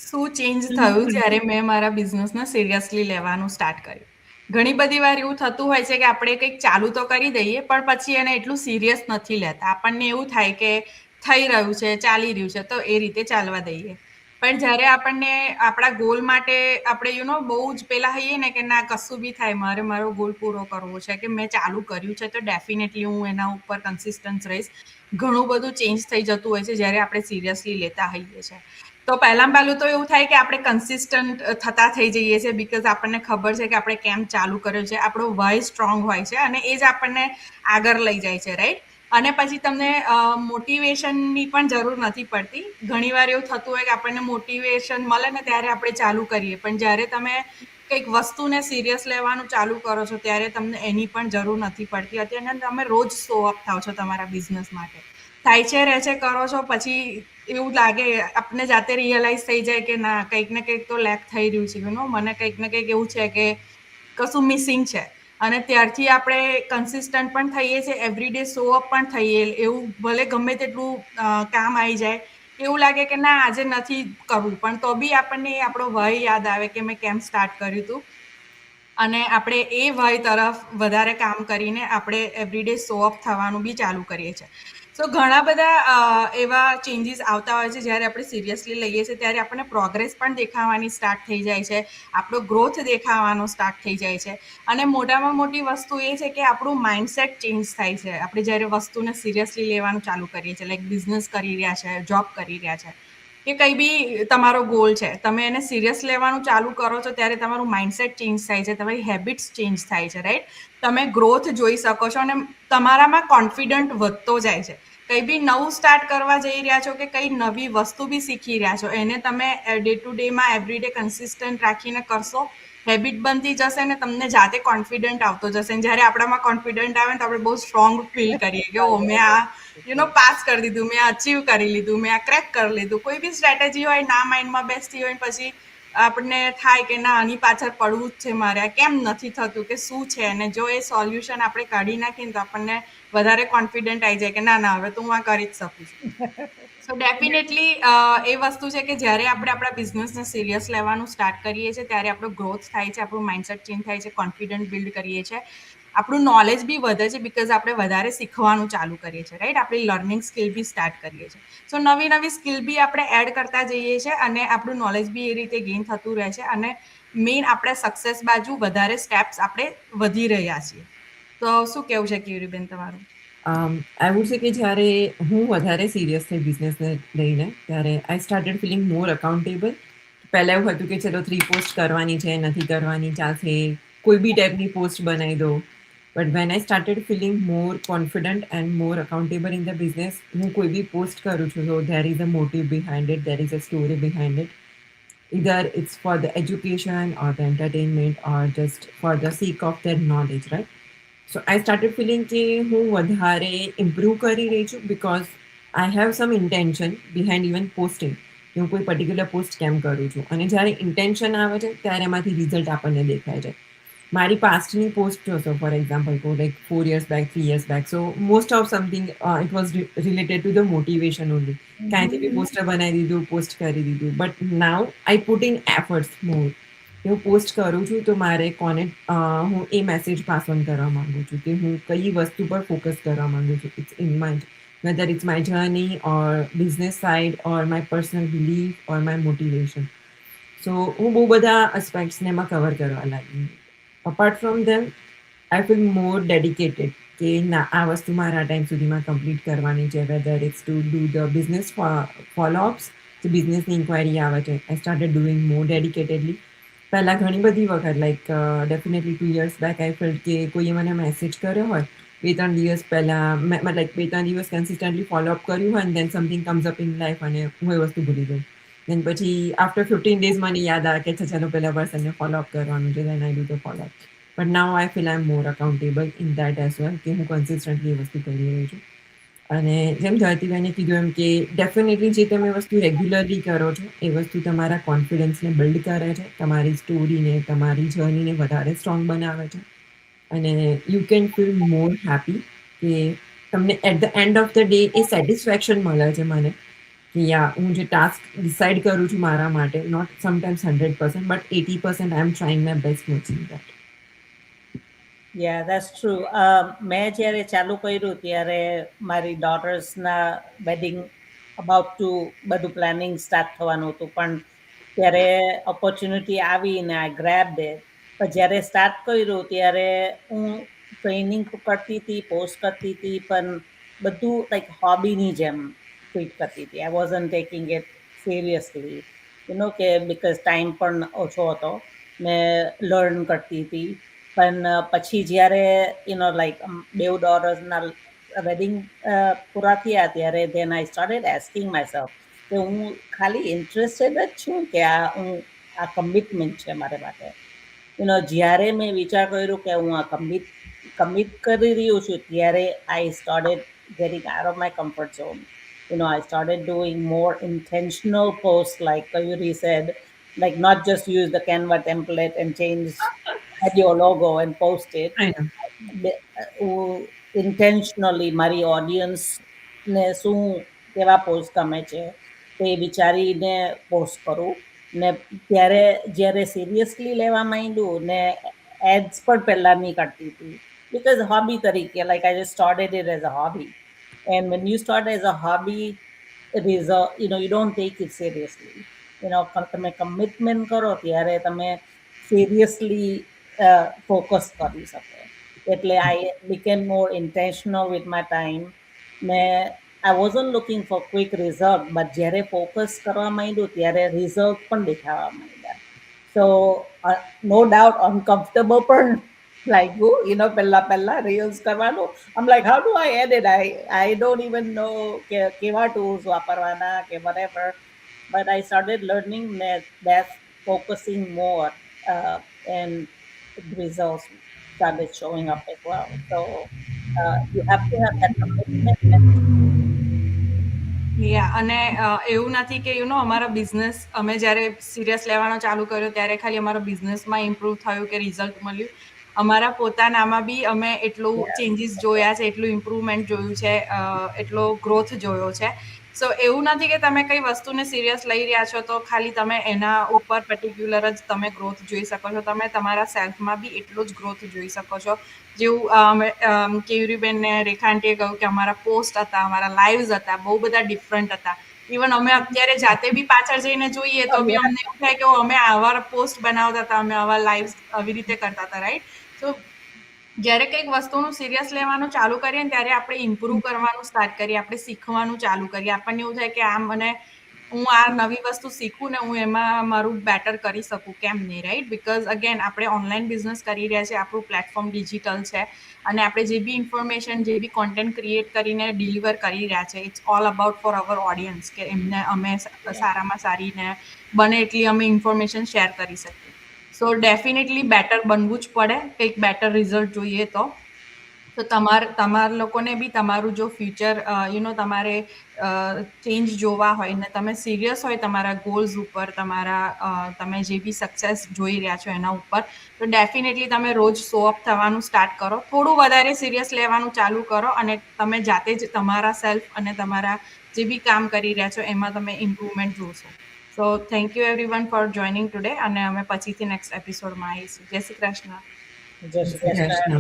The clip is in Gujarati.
શું ચેન્જ થયું જ્યારે મેં મારા બિઝનેસને સિરિયસલી લેવાનું સ્ટાર્ટ કર્યું? ઘણી બધી વાર એવું થતું હોય છે કે આપણે કંઈક ચાલુ તો કરી દઈએ, પણ પછી એને એટલું સિરિયસ નથી લેતા. આપણને એવું થાય કે થઈ રહ્યું છે, ચાલી રહ્યું છે, તો એ રીતે ચાલવા દઈએ. પણ જ્યારે આપણને આપણા ગોલ માટે આપણે બહુ જ પેલા હઈએ ને કે ના કશું બી થાય, મારે મારો ગોલ પૂરો કરવો છે, કે મેં ચાલુ કર્યું છે તો ડેફિનેટલી હું એના ઉપર કન્સિસ્ટન્ટ રહીશ. ઘણું બધું ચેન્જ થઈ જતું હોય છે જ્યારે આપણે સિરિયસલી લેતા હોઈએ છીએ. તો પહેલું તો એવું થાય કે આપણે કન્સિસ્ટન્ટ થતા થઈ જઈએ છીએ, બીકોઝ આપણને ખબર છે કે આપણે કેમ ચાલુ કર્યું છે. આપણો વાય સ્ટ્રોંગ હોય છે અને એ જ આપણને આગળ લઈ જાય છે, રાઈટ? અને પછી તમને મોટિવેશનની પણ જરૂર નથી પડતી. ઘણીવાર એવું થતું હોય કે આપણને મોટિવેશન મળે ને ત્યારે આપણે ચાલુ કરીએ, પણ જ્યારે તમે કંઈક વસ્તુને સિરિયસ લેવાનું ચાલુ કરો છો ત્યારે તમને એની પણ જરૂર નથી પડતી. અત્યારે તમે રોજ શો અપ થાવ છો તમારા બિઝનેસ માટે. થાય છે, રહે છે, કરો છો, પછી એવું લાગે, આપણે જાતે રિયલાઇઝ થઈ જાય કે ના કંઈક ને કંઈક તો લેક થઈ રહ્યું છે. મને કંઈક ને કંઈક એવું છે કે કશું મિસિંગ છે. અને ત્યારથી આપણે કન્સિસ્ટન્ટ પણ થઈએ છીએ, એવરીડે શો અપ પણ થઈએ. એવું ભલે ગમે તેટલું કામ આવી જાય, એવું લાગે કે ના આજે નથી કરવું, પણ તો બી આપણને આપણો ભય યાદ આવે કે મેં કેમ સ્ટાર્ટ કર્યું હતું. અને આપણે એ ભય તરફ વધારે કામ કરીને આપણે એવરીડે શો અપ થવાનું બી ચાલુ કરીએ છીએ. સો ઘણા બધા એવા ચેન્જીસ આવતા હોય છે જ્યારે આપણે સિરિયસલી લઈએ છીએ, ત્યારે આપણને પ્રોગ્રેસ પણ દેખાવાની સ્ટાર્ટ થઈ જાય છે, આપણો ગ્રોથ દેખાવાનો સ્ટાર્ટ થઈ જાય છે. અને મોટામાં મોટી વસ્તુ એ છે કે આપણું માઇન્ડસેટ ચેન્જ થાય છે. આપણે જ્યારે વસ્તુને સિરિયસલી લેવાનું ચાલુ કરીએ છીએ, લાઈક બિઝનેસ કરી રહ્યા છે, જોબ કરી રહ્યા છે, કે કંઈ બી તમારો ગોલ છે, તમે એને સિરિયસ લેવાનું ચાલુ કરો છો ત્યારે તમારું માઇન્ડસેટ ચેન્જ થાય છે, તમારી હેબિટ્સ ચેન્જ થાય છે, રાઈટ? તમે ગ્રોથ જોઈ શકો છો અને તમારામાં કોન્ફિડન્ટ વધતો જાય છે. કંઈ બી નવું સ્ટાર્ટ કરવા જઈ રહ્યા છો કે કંઈ નવી વસ્તુ બી શીખી રહ્યા છો, એને તમે ડે ટુ ડેમાં એવરીડે કન્સિસ્ટન્ટ રાખીને કરશો, હેબિટ બનતી જશે ને તમને જાતે કોન્ફિડન્ટ આવતો જશે. જ્યારે આપણામાં કોન્ફિડન્ટ આવે ને તો આપણે બહુ સ્ટ્રોંગ ફીલ કરીએ કે ઓ મેં આ પાસ કરી દીધું, મેં અચીવ કરી લીધું, મેં આ ક્રેક કરી લીધું. કોઈ બી સ્ટ્રેટેજી હોય ના માઇન્ડમાં બેસતી હોય પછી આપણને થાય કે ના આની પાછળ પડવું જ છે મારે, કેમ નથી થતું, કે શું છે. અને જો એ સોલ્યુશન આપણે કાઢી નાખીએ તો આપણને વધારે કોન્ફિડન્ટ આવી જાય કે ના ના હવે તો હું આ કરી જ શકું છું. સો ડેફિનેટલી એ વસ્તુ છે કે જ્યારે આપણે આપણા બિઝનેસને સિરિયસ લેવાનું સ્ટાર્ટ કરીએ છીએ ત્યારે આપણો ગ્રોથ થાય છે, આપણું માઇન્ડસેટ ચેન્જ થાય છે, કોન્ફિડન્સ બિલ્ડ કરીએ છીએ, આપણું નોલેજ બી વધે છે, બીકોઝ આપણે વધારે શીખવાનું ચાલુ કરીએ છીએ, રાઈટ? આપણી લર્નિંગ સ્કિલ બી સ્ટાર્ટ કરીએ છીએ. સો નવી નવી સ્કિલ બી આપણે એડ કરતા જઈએ છીએ અને આપણું નોલેજ બી એ રીતે ગેઇન થતું રહે છે. અને મેઇન આપણે સક્સેસ બાજુ વધારે સ્ટેપ્સ આપણે વધી રહ્યા છીએ. તો શું કેવું છે ક્યુરીબેન તમારું? આઈ વુડ સે કે જ્યારે હું વધારે સિરિયસ થઈ બિઝનેસને લઈને ત્યારે આઈ સ્ટાર્ટેડ ફીલિંગ મોર અકાઉન્ટેબલ. પહેલાં એવું હતું કે ચલો 3 પોસ્ટ કરવાની છે, નથી કરવાની, ચાલશે, કોઈ બી ટાઈપની પોસ્ટ બનાવી દો. But when I started feeling more confident and more accountable in the business, હું કોઈ બી પોસ્ટ કરું છું તો there is a motive behind it, there is a story behind it. Either it's for the education or the entertainment or just for the sake of their knowledge, right? So I started feeling કે હું વધારે ઇમ્પ્રૂવ કરી રહી છું because I have some intention behind even posting. કે હું કોઈ પર્ટિક્યુલર પોસ્ટ કેમ કરું છું અને જ્યારે ઇન્ટેન્શન આવે છે ત્યારે એમાંથી રિઝલ્ટ આપણને દેખાય છે. મારી પાસ્ટની પોસ્ટ જોશો ફોર એક્ઝામ્પલ કહું like 4 years back, 3 years back. So most of something it was related to the motivation only. ક્યાંયથી બી પોસ્ટર બનાવી દીધું, પોસ્ટ કરી દીધું. But now I put in efforts more. હું પોસ્ટ કરું છું તો મારે કોને હું એ મેસેજ પાસ ઓન કરવા માંગુ છું કે હું કઈ વસ્તુ પર ફોકસ કરવા માંગુ છું. It's in my whether it's my journey or business side or my personal belief or my motivation. So હું બહુ બધા aspects ને એમાં કવર કરવા લાગી. Apart from them I feel more dedicated કે ના આ વસ્તુ મારા ટાઈમ સુધીમાં કમ્પ્લીટ કરવાની છે. Whether it's to do the business followups, જે બિઝનેસની ઇન્ક્વાયરી આવે છે, I started doing more dedicatedly. પહેલાં ઘણી બધી વખત like definitely 2 years back I felt કે કોઈએ મને મેસેજ કર્યો હોય 2-3 દિવસ પહેલાં, લાઈક 2-3 દિવસ કન્સિસ્ટન્ટલી ફોલોઅપ કર્યું હોય અને then something comes up in life અને હું એ વસ્તુ ભૂલી ગઈ. દેન પછી આફ્ટર 15 days મને યાદ આવે કે ચાલો પેલા પર્સનને ફોલોઅપ કરવાનું છે, then I do the followup. But now I feel I am more accountable in that as well કે હું કન્સિસ્ટન્ટલી એ વસ્તુ કરી રહી છું. અને જેમ ધરતીબેને કીધું એમ કે ડેફિનેટલી જે તમે વસ્તુ રેગ્યુલરલી કરો છો એ વસ્તુ તમારા કોન્ફિડન્સને બિલ્ડ કરે છે, તમારી સ્ટોરીને, તમારી જર્નીને વધારે સ્ટ્રોંગ બનાવે છે. અને you can feel more happy કે તમને at the end of the day એ સેટિસ્ફેક્શન મળે છે મને કે યા હું જે ટાસ્ક ડિસાઇડ કરું છું મારા માટે, not sometimes 100%, but 80% I am trying my best to achieve that. Yeah that's true. મેં જ્યારે ચાલુ કર્યું ત્યારે મારી ડોટર્સના વેડિંગ અબાઉટ ટુ બધું પ્લાનિંગ સ્ટાર્ટ થવાનું હતું, પણ ત્યારે ઓપોર્ચ્યુનિટી આવી ને આઈ ગ્રેબ્ડ ઇટ. પણ જ્યારે સ્ટાર્ટ કર્યું ત્યારે હું ટ્રેનિંગ કરતી હતી, પોસ્ટ કરતી હતી, પણ બધું લાઈક હોબીની જેમ ટ્રીટ કરતી હતી. આઈ વોઝન્ટ ટેકિંગ ઇટ સિરિયસલી, કે બિકોઝ ટાઈમ પણ ઓછો હતો. મેં લર્ન કરતી હતી. પણ પછી જ્યારે લાઈક બેવ ડોટર્સના વેડિંગ પૂરા થયા ત્યારે then I started asking myself કે હું ખાલી ઇન્ટરેસ્ટેડ જ છું કે આ કમિટમેન્ટ છે મારે માટે. જ્યારે મેં વિચાર કર્યો કે હું આ કમિટ કરી રહ્યું છું ત્યારે I started getting out of my comfort zone. I started doing more intentional posts, like Kayuri said, like not just use the Canva template and change add your logo and post it. Intentionally મારી ઓડિયન્સને શું કેવા પોસ્ટ ગમે છે તે વિચારીને પોસ્ટ કરું. ને ત્યારે જ્યારે સિરિયસલી લેવા માંડ્યું ને એડ્સ પણ પહેલાં નહીં કરતી હતી, બિકોઝ હોબી તરીકે, like I just started it as a hobby. And when you start as a hobby, it is a, you don't take it seriously. તમે કમિટમેન્ટ કરો ત્યારે તમે સિરિયસલી ફોકસ કરી શકો. એટલે I became more intentional with my time. ને I wasn't looking for quick result, but જ્યારે ફોકસ કરવા માંડ્યું ત્યારે રિઝલ્ટ પણ દેખાવા માંડ્યા. સો નો ડાઉટ અનકમ્ફર્ટેબલ પણ લાગ્યું, પહેલા રીલ્સ કરવાનું. આમ like how do I edit, I don't even નો કે કેવા ટૂલ્સ વાપરવાના કે whatever, but I started learning that focusing more, and results started showing up as well. So you have to have that commitment. અને એવું નથી કે અમારા બિઝનેસ અમે જ્યારે સિરિયસ લેવાનો ચાલુ કર્યો ત્યારે ખાલી અમારા બિઝનેસમાં ઇમ્પ્રૂવ થયું કે રિઝલ્ટ મળ્યું. અમારા પોતાનામાં બી અમે એટલું ચેન્જીસ જોયા છે, એટલું ઇમ્પ્રુવમેન્ટ જોયું છે, એટલો ગ્રોથ જોયો છે. સો એવું નથી કે તમે કઈ વસ્તુને સિરિયસ લઈ રહ્યા છો તો ખાલી તમે એના ઉપર પર્ટિક્યુલર જ તમે ગ્રોથ જોઈ શકો છો. તમે તમારા સેલ્ફમાં બી એટલો જ ગ્રોથ જોઈ શકો છો. જેવું કેયુરીબેન ને રેખા આંટીએ કહ્યું કે અમારા પોસ્ટ હતા, અમારા લાઈવ્સ હતા, બહુ બધા ડિફરન્ટ હતા. ઇવન અમે અત્યારે જાતે બી પાછળ જઈને જોઈએ તો બી અમને એવું થાય કે અમે આવા પોસ્ટ બનાવતા હતા, અમે આવા લાઈવ્સ આવી રીતે કરતા હતા, રાઈટ? સો જ્યારે કંઈક વસ્તુનું સિરિયસ લેવાનું ચાલુ કરીએ ને ત્યારે આપણે ઇમ્પ્રૂવ કરવાનું સ્ટાર્ટ કરીએ, આપણે શીખવાનું ચાલુ કરીએ. આપણને એવું થાય કે મને હું આ નવી વસ્તુ શીખું ને હું એમાં મારું બેટર કરી શકું, કેમ નહીં, રાઈટ? બિકોઝ અગેન આપણે ઓનલાઈન બિઝનેસ કરી રહ્યા છીએ, આપણું પ્લેટફોર્મ ડિજિટલ છે અને આપણે જે બી ઇન્ફોર્મેશન, જે બી કોન્ટેન્ટ ક્રિએટ કરીને ડિલિવર કરી રહ્યા છે, it's all about for our audience, કે એમને અમે સારામાં સારી ને બને એટલી અમે ઇન્ફોર્મેશન શેર કરી શકીએ. સો ડેફિનેટલી બેટર બનવું જ પડે, કંઈક બેટર રિઝલ્ટ જોઈએ તો તમારા લોકોને બી તમારું જો ફ્યુચર તમારે ચેન્જ જોવા હોય ને તમે સિરિયસ હોય તમારા ગોલ્સ ઉપર, તમે જે બી સક્સેસ જોઈ રહ્યા છો એના ઉપર, તો ડેફિનેટલી તમે રોજ શો અપ થવાનું સ્ટાર્ટ કરો, થોડું વધારે સિરિયસ લેવાનું ચાલુ કરો અને તમે જાતે જ તમારા સેલ્ફ અને તમારા જે બી કામ કરી રહ્યા છો એમાં તમે ઇમ્પ્રુવમેન્ટ જોશો. So thank you everyone four joining today અને અમે પછીથી નેક્સ્ટ એપિસોડમાં આવીશું. જય શ્રી કૃષ્ણ. જય શ્રી કૃષ્ણ.